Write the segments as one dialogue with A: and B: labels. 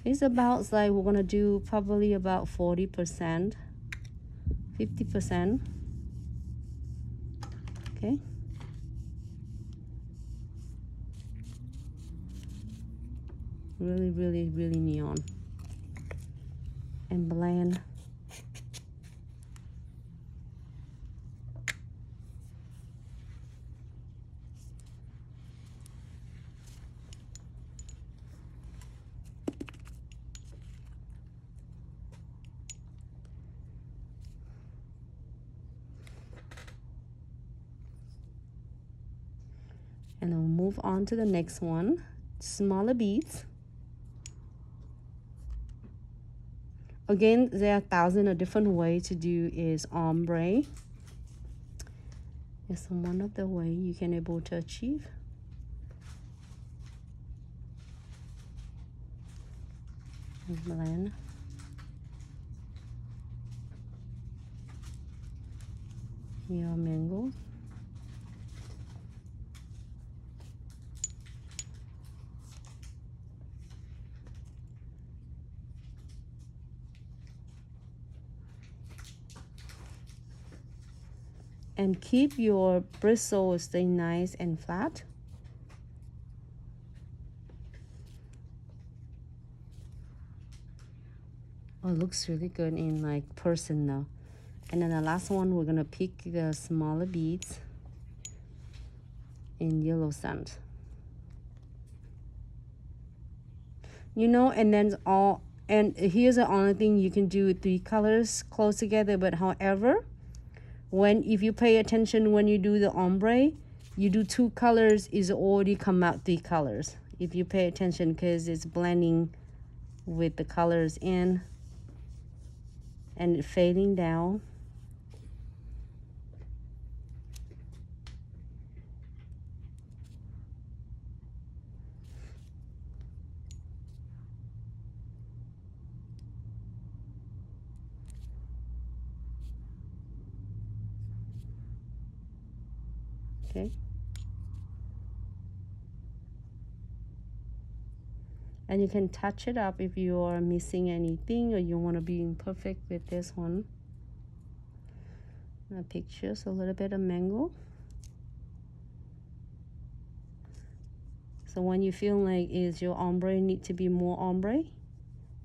A: It's about like we're gonna do probably about 40%, 50%. Okay. Really, really, really neon. And blend. And then we'll move on to the next one. Smaller beads. Again, there are thousands of different ways to do is ombre. It's one of the way you can able to achieve. And blend. Your mango. And keep your bristles stay nice and flat. Oh, it looks really good in like person now. And then the last one, we're gonna pick the smaller beads in yellow sand. You know, and then and here's the only thing you can do 3 colors close together, but however, if you pay attention when you do the ombre, you do 2 colors is already come out 3 colors. If you pay attention, because it's blending with the colors in and fading down. Okay. And you can touch it up if you are missing anything or you want to be imperfect with this one. I pictures a little bit of mango. So when you feel like is your ombre need to be more ombre,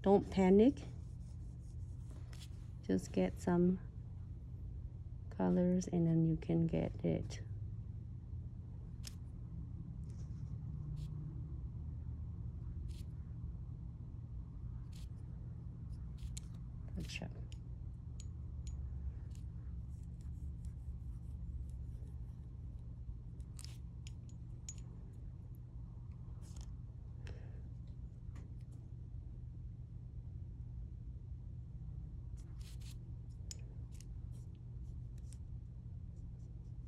A: don't panic. Just get some colors and then you can get it. Gotcha.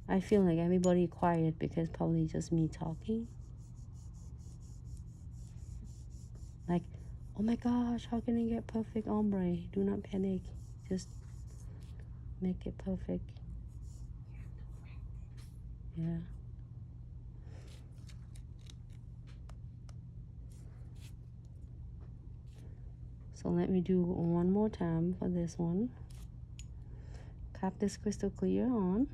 A: I feel like everybody quiet because probably just me talking. Like, oh my gosh, how can I get perfect ombre? Do not panic. Just make it perfect. Yeah. So let me do one more time for this one. Cap this crystal clear on.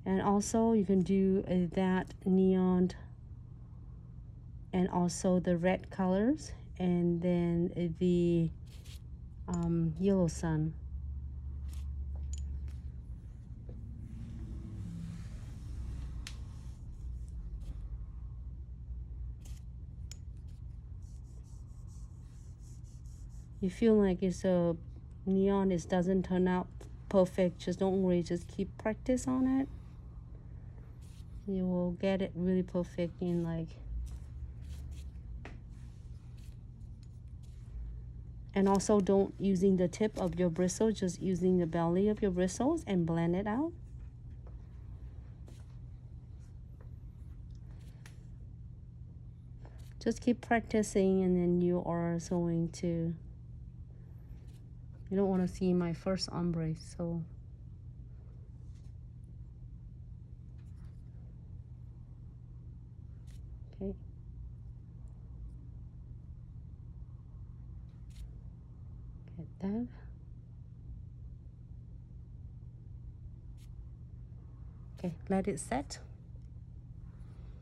A: And also you can do that neon and also the red colors and then the yellow sun. You feel like it's a neon, it doesn't turn out perfect, just don't worry, just keep practice on it. You will get it really perfect in like. And also don't using the tip of your bristle, just using the belly of your bristles and blend it out. Just keep practicing and then you are going to, you don't want to see my first ombre, so. Okay. Get that. Okay, let it set.